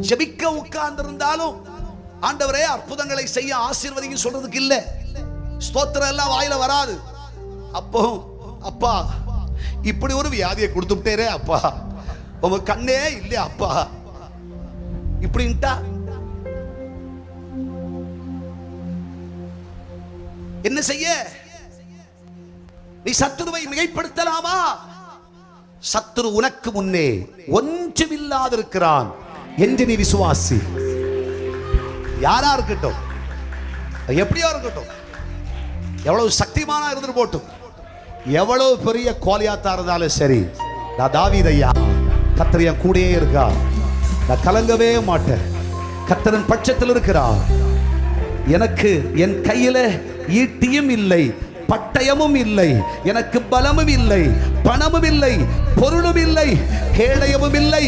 ஜெபிக்க உட்கார்ந்து இருந்தாலும் ஆண்டவரே அற்புதங்களை செய்ய ஆசீர்வதிங்க சொல்றதுக்கு இல்ல. ஸ்தோத்திரம் எல்லாம் வாயில வராது. அப்போ அப்பா இப்படி ஒரு வியாதியை கொடுத்துட்டேரே அப்பா, உங்க கண்ணே இல்லையா அப்பா இப்படின்ட்டா என்ன செய்ய? நீ சத்துருவை மிகைப்படுத்தலாமா? சத்துரு உனக்கு முன்னே ஒன்றுமில்லாதிருக்கிறான் என்று நீ விசுவாசி. யாரா இருக்கட்டும், எப்படியா இருக்கட்டும், எவ்வளவு சக்திமானா இருந்துட்டு போட்டும், எவ்வளவு பெரிய கோலியாத்தா இருந்தாலும் சரி, நான் தாவீது ஐயா, கர்த்தர் என் கூடயே இருக்கா, நான் கலங்கவே மாட்டேன், கர்த்தரின் பட்சத்தில் இருக்கிறார். எனக்கு என் கையில ஈட்டியும் இல்லை, பட்டயமும் இல்லை, எனக்கு பலமும் இல்லை, பணமும் இல்லை, பொருளும் இல்லை, கேடயமும் இல்லை,